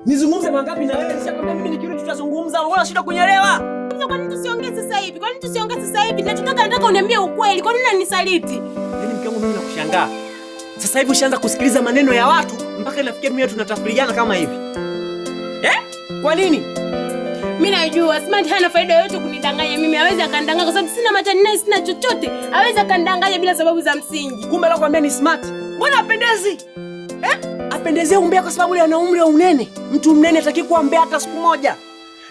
Nizungumze mangapi na wewe? Nishakwambia mimi nikirudi tutazungumza. Wewe unashindwa kunyelewa. Kwa nini tusiongee sasa hivi? Kwa nini tusiongee sasa hivi? Nataka uniambie ukweli. Kwa nini unanisaliti? Yaani mke wangu mimi nakushangaa. Sasa hivi ushaanza kusikiliza maneno ya watu mpaka inafikia mimi tunatafuriana kama hivi. Kwa nini? Mimi najua Smart hana faida yoyote kunidanganya mimi. Hawezi akandanganya kwa sababu sina matani naye, sina chochote. Hawezi akandanganya bila sababu za msingi. Kumbe nakwambia ni Smart. Mbona apendezi? Apendezee umbea kwa sababu yule ana umri wa unene. Mtu mnene hataki kuwa mbea hata siku moja.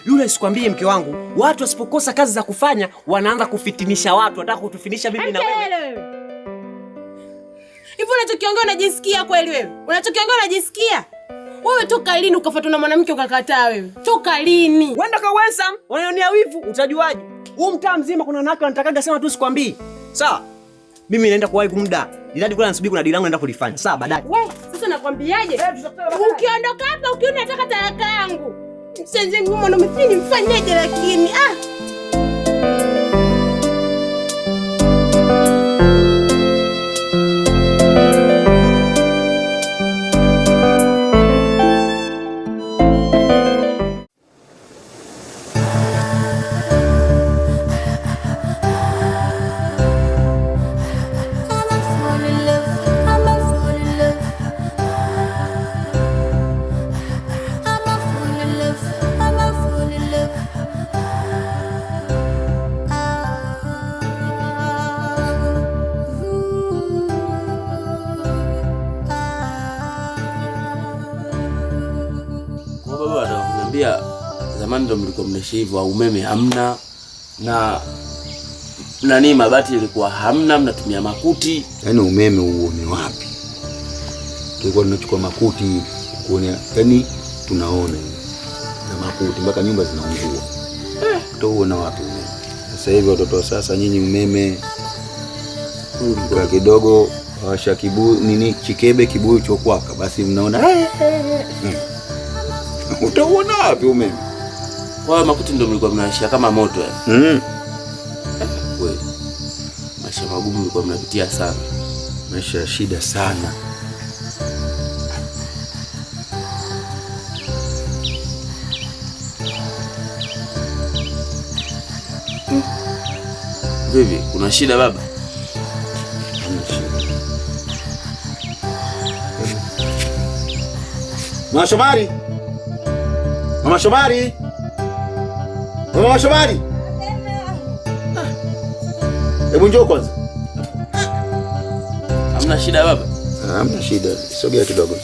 Yule sikwambie mke wangu, watu wasipokosa kazi za kufanya wanaanza kufitinisha watu, wanataka kutufinisha mimi na wewe. Hivi unachokiongea unajisikia kweli wewe? Unachokiongea unajisikia? Wewe toka lini ukafuatwa na mwanamke ukakataa wewe? Toka lini? Wenda kwa handsome, unanionea wivu, utajuaje? Huu mtaa mzima kuna wanawake wanatakaga sema tu sikwambii. Sawa? Mimi naenda kwa wife muda. Niladi kula nasubiri kuna deal langu naenda kulifanya. Sawa baadaye. Wewe sasa nakwambiaje? Ukiondoka hapa ukiona nataka talaka yangu. Sasa ngumu na mfini mfanyaje lakini zamani ndo mlikuwa mnaishi hivyo, umeme hamna na nani, mabati ilikuwa hamna, mnatumia makuti. Yaani umeme uone wapi? Tulikuwa tunachukua makuti kuona, yaani tunaona na makuti mpaka nyumba zinaungua. Tuona wapi umeme? Sasa hivi watoto wa sasa nyinyi umeme kwa kidogo washa chikebe kibuyu chokwaka basi mnaona utaona wapi umeme? Kwa makuti ndio mlikuwa mnaishi kama moto yani. Kweli. Maisha magumu mlikuwa mnapitia sana. Maisha ya shida sana. Vipi, kuna shida baba? Kuna shida. Mama Shomari! Mama Shomari! Mama Shomari! Hebu njoo kwanza. Hamna shida baba? Hamna shida. Sogea kidogo.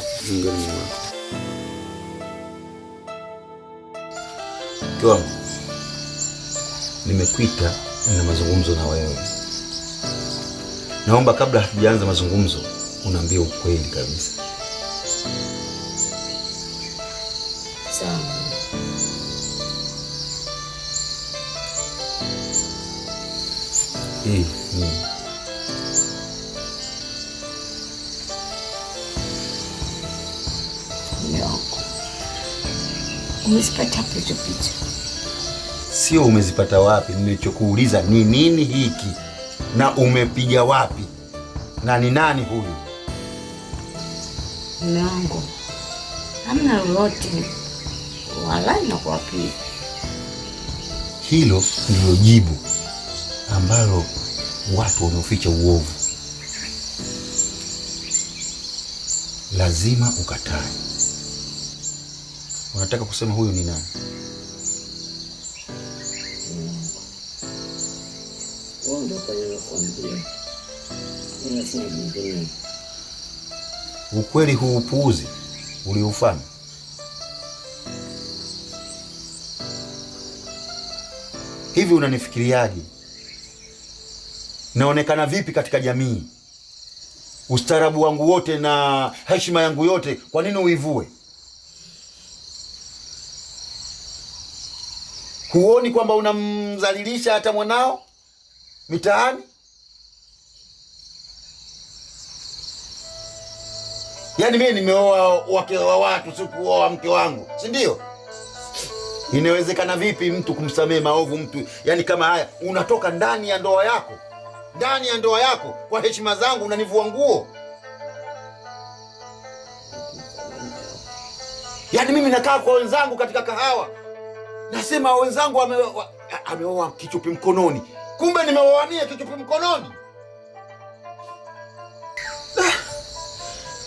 Kwa nimekuita na mazungumzo na wewe. Naomba kabla hatujaanza mazungumzo uniambie ukweli kabisa. Sawa. Umezipata hizo picha? Sio umezipata wapi, nilichokuuliza ni nini hiki na umepiga wapi na ni nani huyu? Mwanangu, hamna lolote wala nakuapia. Hilo ndilo jibu ambalo watu wanaoficha uovu lazima ukatae. Unataka kusema huyu ni nani? Ukweli huu upuuzi uliofanya hivi, unanifikiriaje? Naonekana vipi katika jamii? Ustaarabu wangu wote na heshima yangu yote, kwa nini uivue? Huoni kwamba unamdhalilisha hata mwanao mitaani? Yaani mimi nimeoa wake wa watu, sikuoa mke wangu, si ndio? Inawezekana vipi mtu kumsamehe maovu mtu? Yaani kama haya unatoka ndani ya ndoa yako, ndani ya ndoa yako kwa heshima zangu unanivua nguo. Yaani mimi nakaa kwa wenzangu katika kahawa, nasema wenzangu ameoa kichupi mkononi, kumbe nimeoania kichupi mkononi.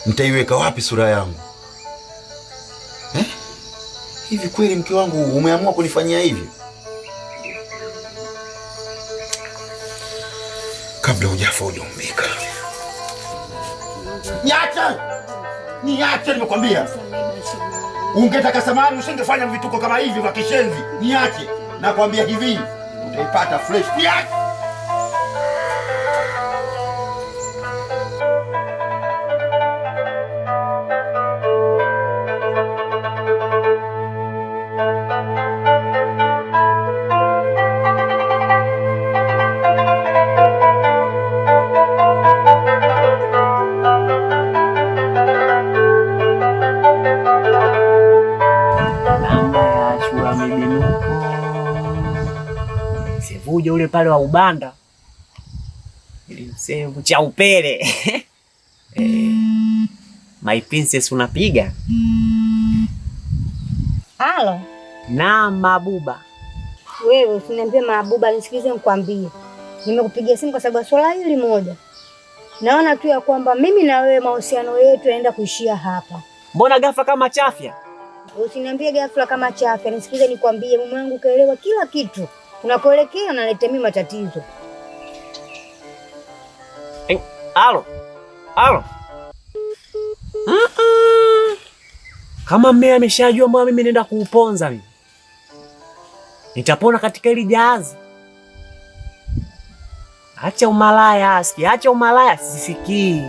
Nitaiweka wapi sura yangu hivi? Kweli mke wangu umeamua kunifanyia hivi? Kabla hujafa hujaumbika. Niache nimekwambia. Ungetaka samani usingefanya vituko kama hivi vya kishenzi. Niache. Nakwambia hivi, utaipata fresh. Niache. Sevuja ule pale wa Ubanda. Sevu cha upele. My princess unapiga? Halo. Na Mabuba. Wewe usiniambie Mabuba, nisikize nikwambie. Nimekupigia simu kwa sababu swala hili moja. Naona tu ya kwamba mimi na wewe mahusiano yetu yanaenda kuishia hapa. Mbona ghafla kama chafya? Usiniambie ghafla kama chafya, nisikize nikwambie, mume wangu kaelewa kila kitu. Unakoelekea unaletea mimi matatizo. Halo. Halo. Kama mmea ameshajua mbona mimi naenda kuuponza mimi. Nitapona katika hili jahazi. Acha umalaya aski, acha umalaya sisikii.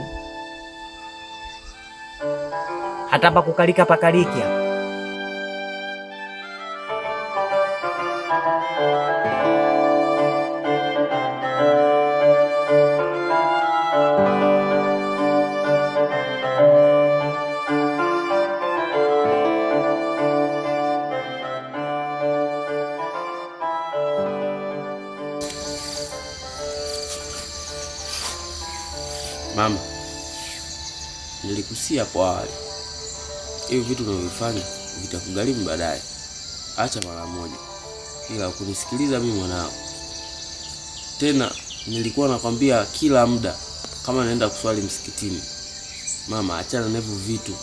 Hata pa kukalika pakaliki hapa. Mama, nilikusia kwa awali, hivi vitu unavyofanya vitakugharimu baadaye. Acha mara moja, ila kunisikiliza mimi mwanao. Tena nilikuwa nakwambia kila muda kama naenda kuswali msikitini. Mama, achana na hivyo vitu.